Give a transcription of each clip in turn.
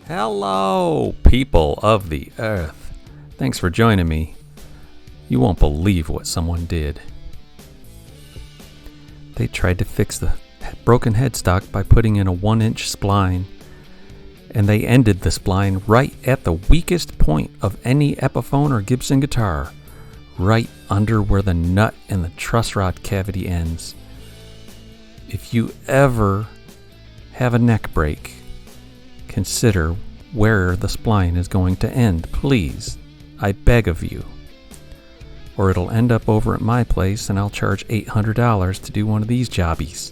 Hello, people of the earth. Thanks for joining me. You won't believe what someone did. They tried to fix the broken headstock by putting in a 1-inch spline, and they ended the spline right at the weakest point of any Epiphone or Gibson guitar, right under where the nut and the truss rod cavity ends. If you ever have a neck break, consider where the spline is going to end, please. I beg of you. Or it'll end up over at my place and I'll charge $800 to do one of these jobbies.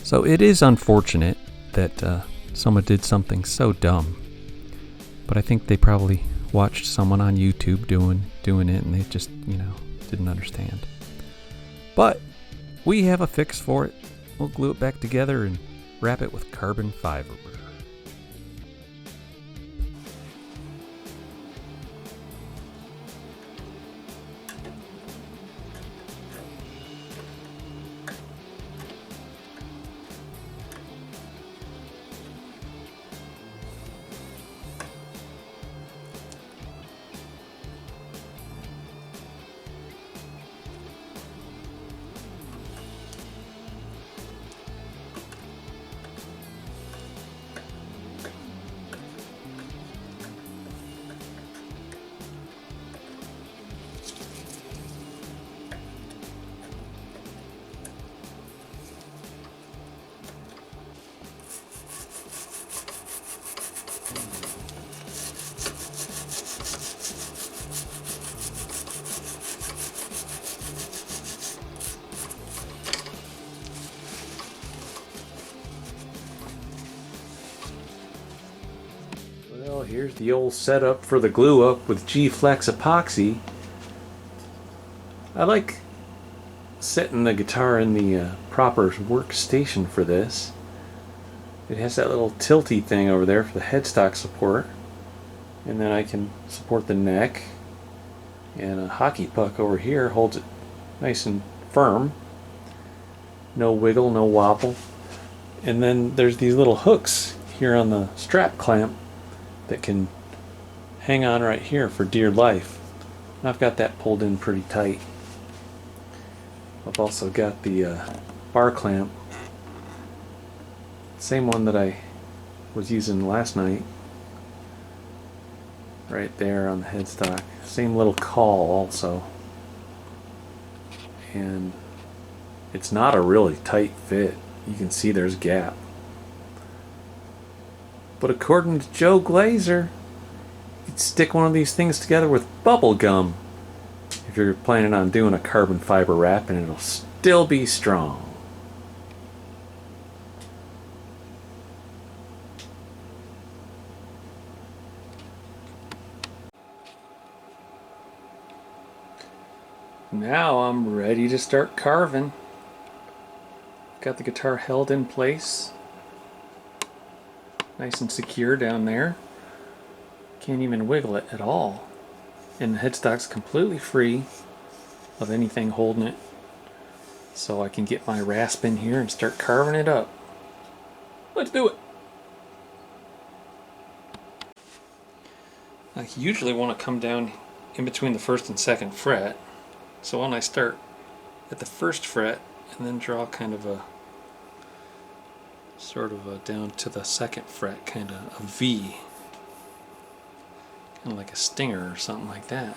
So it is unfortunate that someone did something so dumb. But I think they probably watched someone on YouTube doing it and they just, didn't understand. But we have a fix for it. We'll glue it back together and wrap it with carbon fiber. Well, here's the old setup for the glue up with GFlex Epoxy. I like setting the guitar in the proper workstation for this. It has that little tilty thing over there for the headstock support, and then I can support the neck, and a hockey puck over here holds it nice and firm. No wiggle, no wobble. And then there's these little hooks here on the strap clamp that can hang on right here for dear life. And I've got that pulled in pretty tight. I've also got the bar clamp, same one that I was using last night, right there on the headstock. Same little caul also. And it's not a really tight fit. You can see there's a gap. But according to Joe Glazer, you'd stick one of these things together with bubble gum if you're planning on doing a carbon fiber wrap, and it'll still be strong. Now I'm ready to start carving. Got the guitar held in place, nice and secure down there. Can't even wiggle it at all. And the headstock's completely free of anything holding it. So I can get my rasp in here and start carving it up. Let's do it! I usually want to come down in between the first and second fret. So when I start at the first fret and then draw kind of a sort of a down to the second fret, kind of a V, kind of like a stinger or something like that.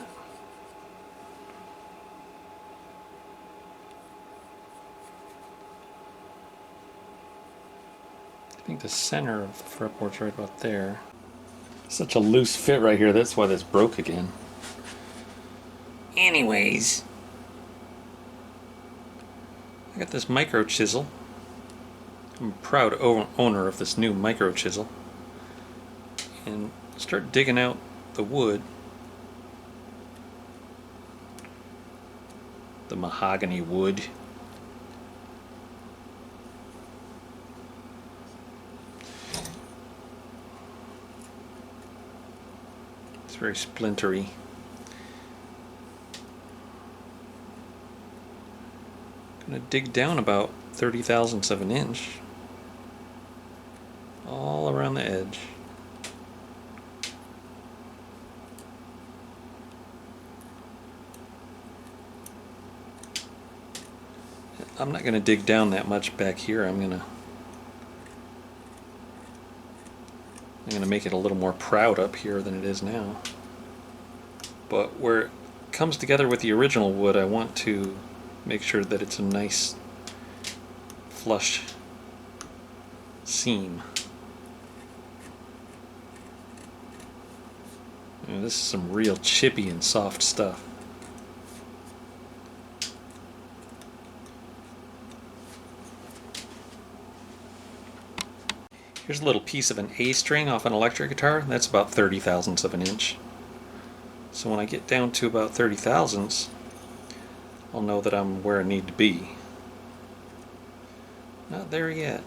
I think the center of the fretboard's right about there. Such a loose fit right here, that's why this broke again. Anyways, I got this micro chisel. I'm a proud owner of this new micro chisel, and start digging out the wood, the mahogany wood. It's very splintery. Gonna dig down about 30 thousandths of an inch all around the edge. I'm not going to dig down that much back here. I'm going to make it a little more proud up here than it is now. But where it comes together with the original wood, I want to make sure that it's a nice flush seam. This is some real chippy and soft stuff. Here's a little piece of an A string off an electric guitar. That's about 30 thousandths of an inch. So when I get down to about 30 thousandths, I'll know that I'm where I need to be. Not there yet.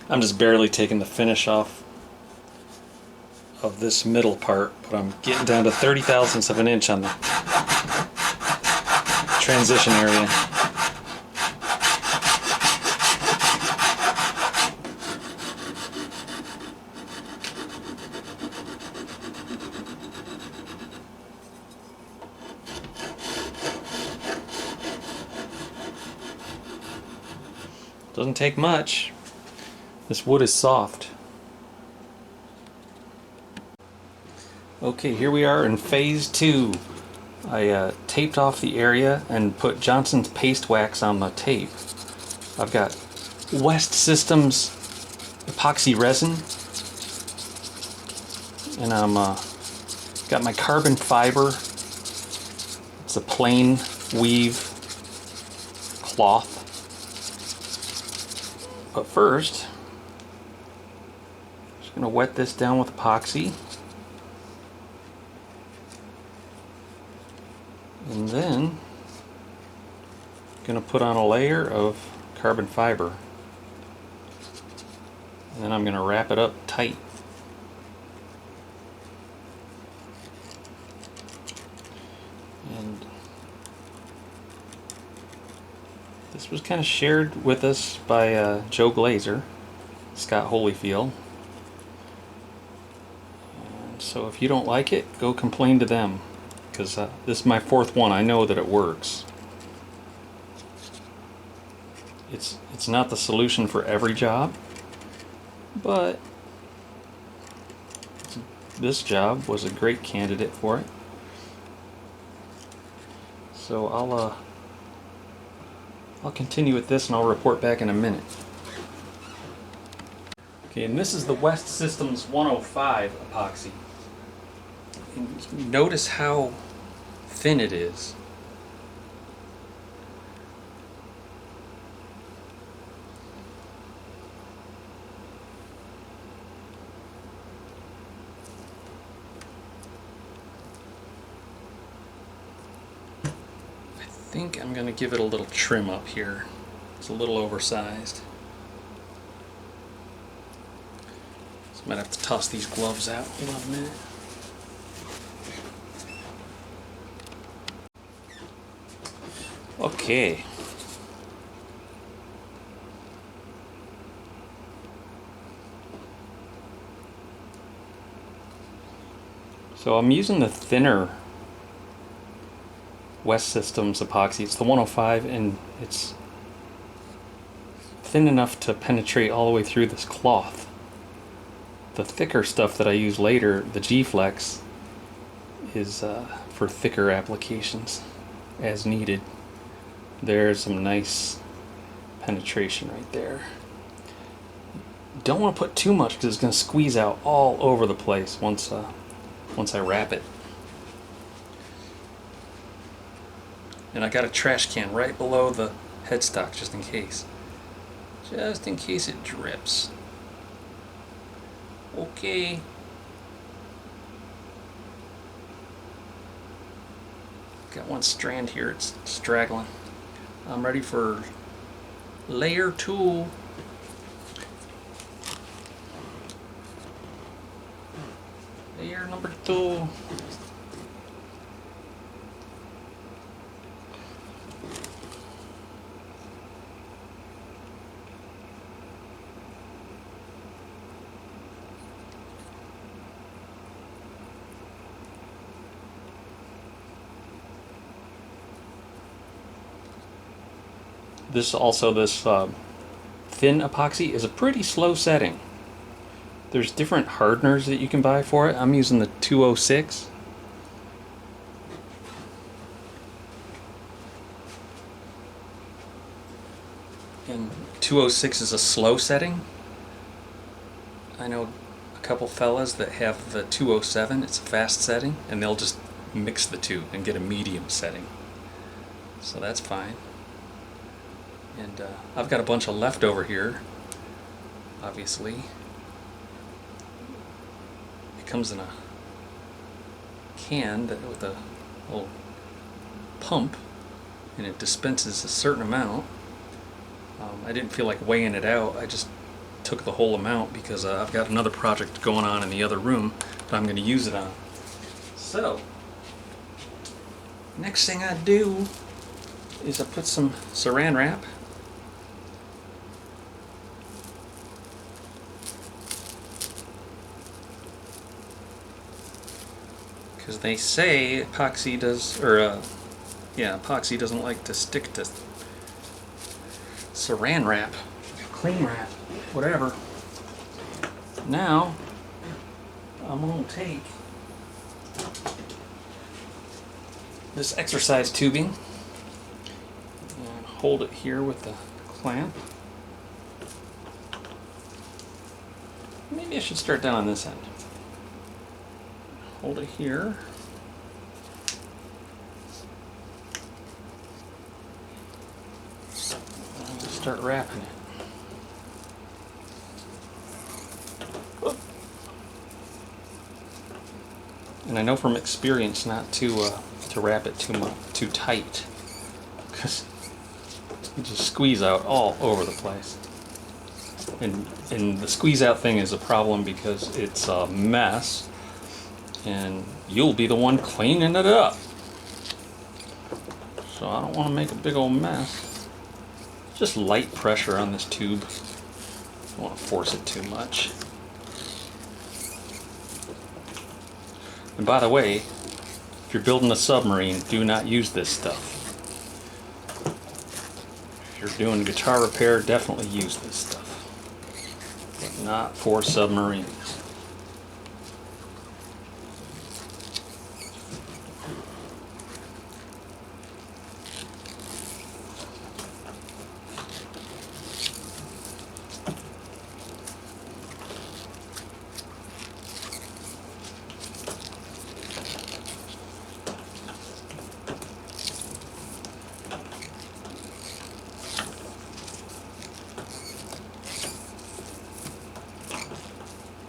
I'm just barely taking the finish off of this middle part, but I'm getting down to 30 thousandths of an inch on the transition area. Doesn't take much. This wood is soft. Okay, here we are in phase 2. I taped off the area and put Johnson's paste wax on the tape. I've got West Systems epoxy resin, and I'm got my carbon fiber. It's a plain weave cloth. But first, I'm going to wet this down with epoxy, and then I'm going to put on a layer of carbon fiber, and then I'm going to wrap it up tight. And this was kind of shared with us by Joe Glazer, Scott Holyfield. So if you don't like it, go complain to them, because this is my 4th one. I know that it works. It's not the solution for every job, but this job was a great candidate for it. So I'll continue with this and I'll report back in a minute. Okay, and this is the West Systems 105 epoxy. And notice how thin it is. think I'm going to give it a little trim up here. It's a little oversized. So I might have to toss these gloves out. Hold on a minute. Okay. So I'm using the thinner West Systems epoxy. It's the 105, and it's thin enough to penetrate all the way through this cloth. The thicker stuff that I use later, the GFlex, is for thicker applications as needed. There's some nice penetration right there. Don't want to put too much because it's going to squeeze out all over the place once I wrap it. And I got a trash can right below the headstock just in case. Just in case it drips. Okay. Got one strand here, it's straggling. I'm ready for layer 2. Layer number 2. This thin epoxy is a pretty slow setting. There's different hardeners that you can buy for it. I'm using the 206. And 206 is a slow setting. I know a couple fellas that have the 207. It's a fast setting, and they'll just mix the two and get a medium setting. So that's fine. And I've got a bunch of leftover here, obviously. It comes in a can with a little pump, and it dispenses a certain amount. I didn't feel like weighing it out. I just took the whole amount because I've got another project going on in the other room that I'm going to use it on. So, next thing I do is I put some Saran wrap . Because they say epoxy doesn't like to stick to Saran wrap, cling wrap, whatever. Now, I'm going to take this exercise tubing and hold it here with the clamp. Maybe I should start down on this end. Hold it here. And start wrapping it. Whoop. And I know from experience not to wrap it too tight, because you just squeeze out all over the place. And the squeeze out thing is a problem because it's a mess. And you'll be the one cleaning it up. So I don't want to make a big old mess. Just light pressure on this tube. I don't want to force it too much. And by the way, if you're building a submarine, do not use this stuff. If you're doing guitar repair, definitely use this stuff. But not for submarines.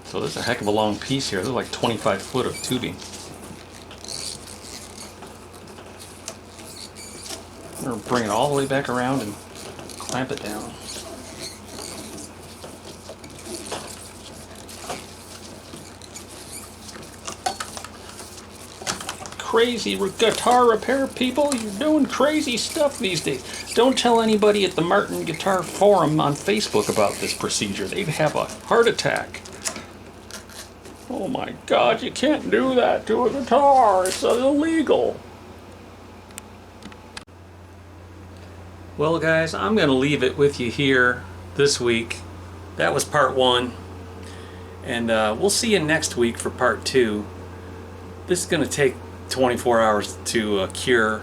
So there's a heck of a long piece here. There's like 25 foot of tubing. going to bring it all the way back around and clamp it down. Crazy guitar repair people, you're doing crazy stuff these days. Don't tell anybody at the Martin Guitar Forum on Facebook about this procedure. They'd have a heart attack. Oh my God, you can't do that to a guitar. It's illegal. Well guys, I'm going to leave it with you here this week. That was part 1. And we'll see you next week for part 2. This is going to take 24 hours to cure,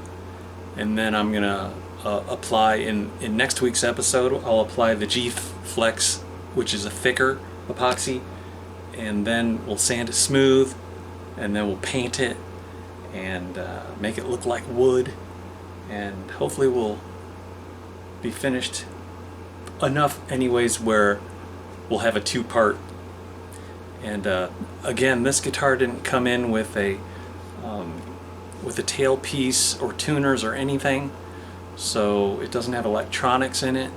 and then I'm gonna apply in next week's episode. I'll apply the GFlex, which is a thicker epoxy, and then we'll sand it smooth, and then we'll paint it and make it look like wood, and hopefully we'll be finished enough anyways where we'll have a 2-part. And again, this guitar didn't come in with a tailpiece or tuners or anything, so it doesn't have electronics in it.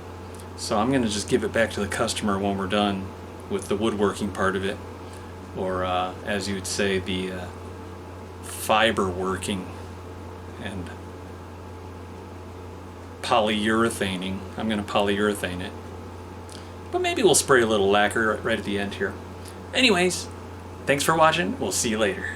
So I'm going to just give it back to the customer when we're done with the woodworking part of it, or as you would say, the fiber working and polyurethaning. I'm going to polyurethane it, but maybe we'll spray a little lacquer right at the end here. Anyways, thanks for watching. We'll see you later.